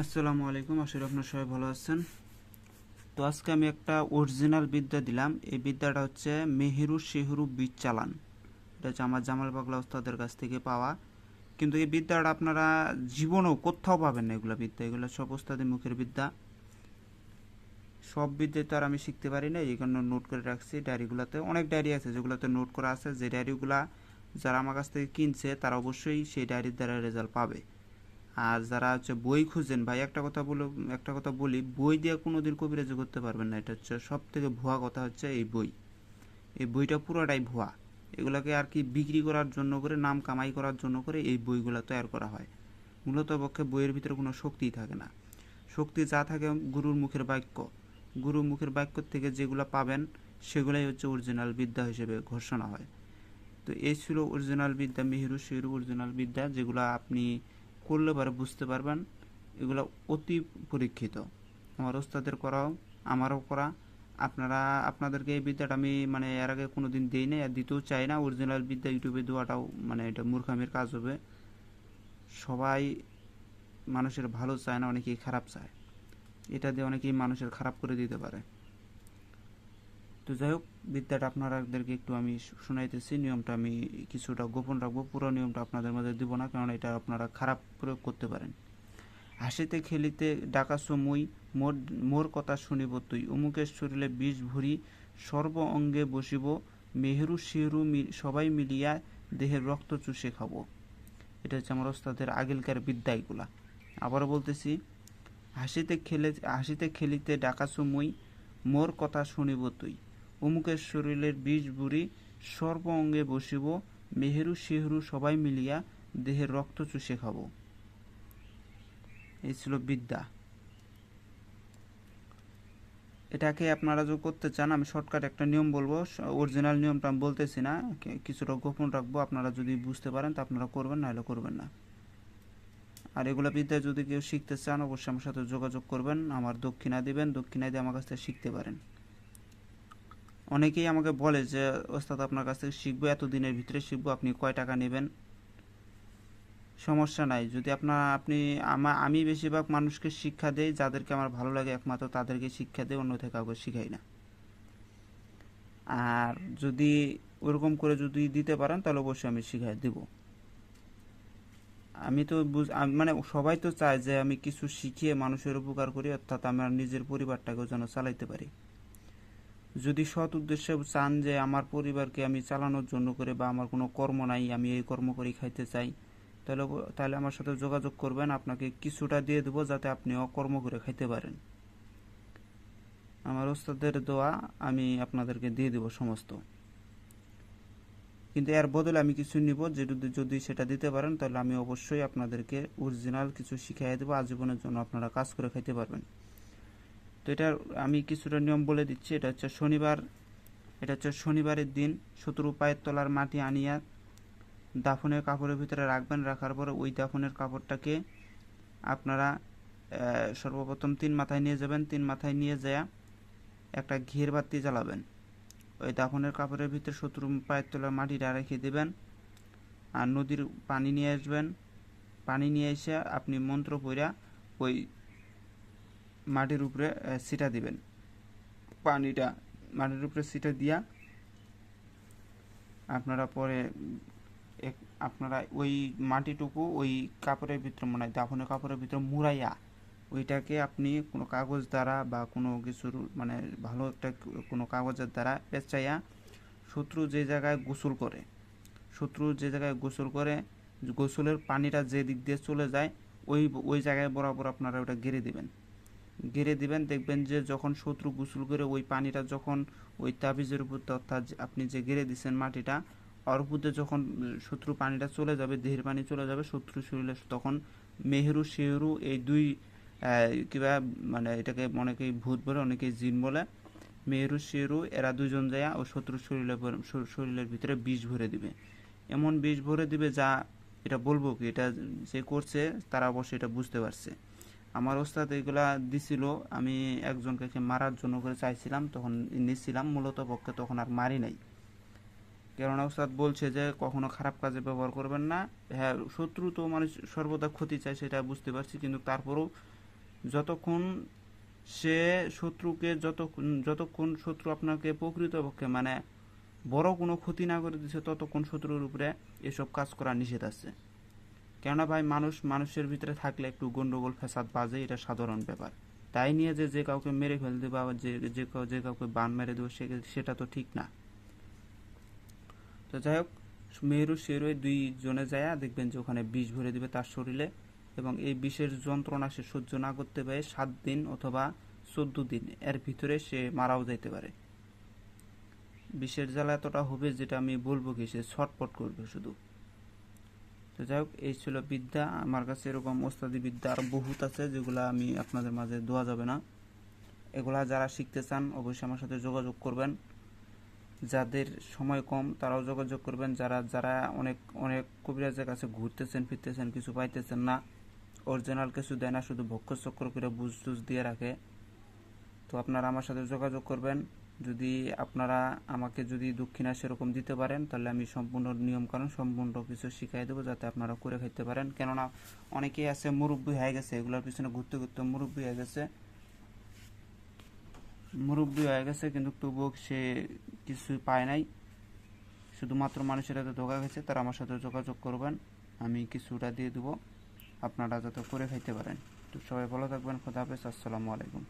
আসসালামু আলাইকুম, আশা করি আপনারা সবাই ভালো আছেন। তো আজকে আমি একটা অরিজিনাল বিদ্যা দিলাম। এই বিদ্যাটা হচ্ছে মেহেরু শেহরু বীজ চালান। এটা হচ্ছে আমার জামাল পাগলা ওস্তাদের কাছ থেকে পাওয়া। কিন্তু এই বিদ্যাটা আপনারা জীবনেও কোথাও পাবেন না। এগুলো সব ওস্তাদের মুখের বিদ্যা। সব বিদ্যা তো আর আমি শিখতে পারি না, এই জন্য নোট করে রাখছি ডায়েরিগুলোতে। অনেক ডায়েরি আছে যেগুলোতে নোট করা আছে, যে ডায়েরিগুলা যারা আমার কাছ থেকে কিনছে তারা অবশ্যই সেই ডায়েরির দ্বারা রেজাল্ট পাবে। আর যারা হচ্ছে বই খুঁজেন, ভাই একটা কথা বলি, বই দিয়ে কোনোদিন কবিরাজি করতে পারবেন না। এটা হচ্ছে সব থেকে ভুয়া কথা। হচ্ছে এই বইটা পুরোটাই ভুয়া। এগুলাকে আর কি বিক্রি করার জন্য করে, নাম কামাই করার জন্য করে এই বইগুলো তৈরি করা হয়। মূলত পক্ষে বইয়ের ভিতরে কোনো শক্তিই থাকে না। শক্তি যা থাকে গুরুর মুখের বাক্য। গুরুর মুখের বাক্য থেকে যেগুলো পাবেন সেগুলাই হচ্ছে অরিজিনাল বিদ্যা হিসেবে ঘোষণা হয়। তো এই ছিল অরিজিনাল বিদ্যা, মেহেরু শেহরু অরিজিনাল বিদ্যা, যেগুলো আপনি করলে পরে বুঝতে পারবেন। এগুলো অতি পরীক্ষিত, আমার ওস্তাদের করাও, আমারও করা। আপনাদেরকে এই বিদ্যাটা আমি এর আগে কোনো দিন দিই নাই আর দিতেও চাই না। অরিজিনাল বিদ্যা ইউটিউবে দেওয়াটাও এটা মূর্খামির কাজ হবে। সবাই মানুষের ভালো চায় না, অনেকেই খারাপ চায়। এটা দিয়ে অনেকেই মানুষের খারাপ করে দিতে পারে। তো যাই হোক, বিদ্যাটা আপনাদেরকে একটু আমি শোনাইতেছি। নিয়মটা আমি কিছুটা গোপন রাখবো, পুরো নিয়মটা আপনাদের মধ্যে দিব না, কারণ এটা আপনারা খারাপ প্রয়োগ করতে পারেন। হাসিতে খেলিতে ডাকাছ মুই, মোর মোর কথা শুনিব তুই, অমুকের শরীরে বিষ ভরি, সর্ব অঙ্গে বসিব, মেহেরু শেহরু সবাই মিলিয়া দেহের রক্ত চুষে খাবো। এটা হচ্ছে আমার ওস্তাদের আগেলকার বিদ্যা এগুলা। আবারও বলতেছি, হাসিতে খেলিতে ডাকাছ মুই, মোর কথা শুনিব তুই, অমুকের শরীরের বিষ বুড়ি, সর্ব অঙ্গে বসিব, মেহেরু শেহরু সবাই মিলিয়া দেহের রক্ত চুষে খাবো। এই ছিল বিদ্যা। এটাকে আপনারা যদি করতে চান, আমি শর্টকাট একটা নিয়ম বলবো। অরিজিনাল নিয়মটা আমি বলতেছি না, কিছুটা গোপন রাখবো। আপনারা যদি বুঝতে পারেন তা আপনারা করবেন, নাহলে করবেন না। আর এগুলো বিদ্যা যদি কেউ শিখতে চান অবশ্যই আমার সাথে যোগাযোগ করবেন, আমার দক্ষিণা দিবেন, দক্ষিণা দিয়ে আমার কাছ থেকে শিখতে পারেন। অনেকেই আমাকে বলে যে ওস্তাদ আপনার কাছ থেকে শিখবো, এতদিনের ভিতরে শিখবো, আপনি কয় টাকা নেবেন? সমস্যা নাই। যদি আমি বেশিরভাগ মানুষকে শিক্ষা দেই যাদেরকে আমার ভালো লাগে, একমাত্র তাদেরকে শিক্ষা দেই, অন্য থেকে কাউকে শিখাই না। আর যদি ওরকম করে যদি দিতে পারেন তাহলে অবশ্যই আমি শিখাই দেব। আমি তো সবাই তো চায় যে আমি কিছু শিখিয়ে মানুষের উপকার করি, অর্থাৎ আমার নিজের পরিবারটাকেও যেন চালাইতে পারি। যদি সৎ উদ্দেশ্যে চান যে আমার পরিবারকে আমি চালানোর জন্য করে, বা আমার কোনো কর্ম নাই, আমি এই কর্ম করেই খাইতে চাই, তাহলে আমার সাথে যোগাযোগ করবেন। আপনাকে কিছুটা দিয়ে দেবো যাতে আপনি অকর্ম করে খাইতে পারেন। আমার ওস্তাদের দোয়া আমি আপনাদেরকে দিয়ে দেবো সমস্ত। কিন্তু এর বদলে আমি কিছু নিব, যে যদি সেটা দিতে পারেন তাহলে আমি অবশ্যই আপনাদেরকে অরিজিনাল কিছু শিখিয়ে দেবো, আজীবনের জন্য আপনারা কাজ করে খাইতে পারবেন। তো এটা আমি কিছুটা নিয়ম বলে দিচ্ছি। এটা হচ্ছে শনিবারের দিন শত্রু পায়ের তলার মাটি আনিয়া দাফনের কাপড়ের ভিতরে রাখবেন। রাখার পরে ওই দাফনের কাপড়টাকে আপনারা সর্বপ্রথম 3 মাথায় নিয়ে যাবেন। 3 মাথায় নিয়ে যায় একটা ঘির বাতি জ্বালাবেন। ওই দাফনের কাপড়ের ভিতরে শত্রু পায়ের তলার মাটিটা রেখে দেবেন। আর নদীর পানি নিয়ে আসবেন। পানি নিয়ে এসে আপনি মন্ত্র পড়া ওই মাটির উপরে ছিটা দিবেন। পানিটা মাটির উপরে ছিটা দিয়া আপনারা পরে আপনারা ওই মাটিটুকু ওই কাপড়ের ভিতরে, দাফনের কাপড়ের ভিতরে মুড়াইয়া ওইটাকে আপনি কোনো কাগজ দ্বারা বা কোনো কিছুর ভালো একটা কোনো কাগজের দ্বারা পেঁচাইয়া শত্রু যে জায়গায় গোসল করে গোসলের পানিটা যে দিক দিয়ে চলে যায় ওই ওই জায়গায় বরাবর আপনারা ওটা ঘিরে দিবেন। দেখবেন যে যখন শত্রু গোসল করে ওই পানিটা যখন ওই তাবিজের উপর, অর্থাৎ আপনি যে ঘিরে দিচ্ছেন মাটিটা, ওর উপর দিয়ে যখন শত্রু পানিটা চলে যাবে, দেহের পানি চলে যাবে শত্রু শরীরে, তখন মেহেরু শেহরু এই দুই কিবা এটাকে অনেকেই ভূত বলে, অনেকেই জিন বলে, মেহেরু শেহরু এরা দুজন যায় ও শত্রুর শরীরের ভিতরে বিষ ভরে দিবে। এমন বিষ ভরে দিবে যা, এটা বলবো কি, এটা যে করছে তারা অবশ্যই এটা বুঝতে পারছে। আমার ওস্তাদ এগুলা দিছিল, আমি একজনকে মারার জন্য করে চাইছিলাম, তখন নিচ্ছিলাম মূলত পক্ষে, তখন আর মারি নাই। কেননা ওস্তাদ বলছে যে কখনো খারাপ কাজে ব্যবহার করবেন না। হ্যাঁ, শত্রু তো মানুষ সর্বদা ক্ষতি চায়, সেটা বুঝতে পারছি, কিন্তু তারপরেও যতক্ষণ সে শত্রুকে যতক্ষণ শত্রু আপনাকে প্রকৃতপক্ষে মানে বড় কোনো ক্ষতি না করে দিচ্ছে ততক্ষণ শত্রুর উপরে এসব কাজ করা নিষেধ আছে। কেননা ভাই মানুষের ভিতরে থাকলে একটু গন্ডগোল ফ্যাসাদ বাজে, এটা সাধারণ ব্যাপার। তাই নিয়ে যে কাউকে মেরে ফেলতে বা যে কাউকে বান মেরে দেবো সেটা তো ঠিক না। তো যাই হোক, মেহেরু শেরু দুই জনে যায় দেখবেন যে ওখানে বিষ ভরে দিবে তার শরীরে, এবং এই বিষের যন্ত্রণা সে সহ্য না করতে পারে 7 দিন অথবা 14 দিন এর ভিতরে সে মারাও যাইতে পারে। বিষের জ্বালা এতটা হবে যেটা আমি বলবো কি, সে ছটপট করবে শুধু। তো যাই হোক, এই ছিল বিদ্যা। আমার কাছে এরকম ওস্তাদি বিদ্যা আর বহুত আছে যেগুলো আমি আপনাদের মাঝে দেওয়া যাবে না। এগুলা যারা শিখতে চান অবশ্যই আমার সাথে যোগাযোগ করবেন। যাদের সময় কম তারাও যোগাযোগ করবেন। যারা যারা অনেক অনেক কবিরাজের কাছে ঘুরতেছেন ফিরতেছেন, কিছু পাইতেছেন না, অরিজিনাল কিছু দেয় না, শুধু ভক্ষ চক্র করে বুঝ টুজ দিয়ে রাখে, তো আপনারা আমার সাথে যোগাযোগ করবেন। যদি আপনারা আমাকে যদি দক্ষিণা সেরকম দিতে পারেন তাহলে আমি সম্পূর্ণ নিয়মকানুন সম্পূর্ণ কিছু শিখাই দেবো যাতে আপনারা করে খাইতে পারেন। কেননা অনেকেই আছে মুরব্বী হয়ে গেছে, এগুলোর পিছনে ঘুরতে ঘুরতে মুরব্বী হয়ে গেছে কিন্তু তবুও সে কিছু পায় নাই, শুধুমাত্র মানুষের হাতে ধোকা গেছে। তারা আমার সাথে যোগাযোগ করবেন, আমি কিছুটা দিয়ে দেবো, আপনারা যাতে করে খাইতে পারেন। তো সবাই ভালো থাকবেন, খোদা হাফেজ, আসসালামু আলাইকুম।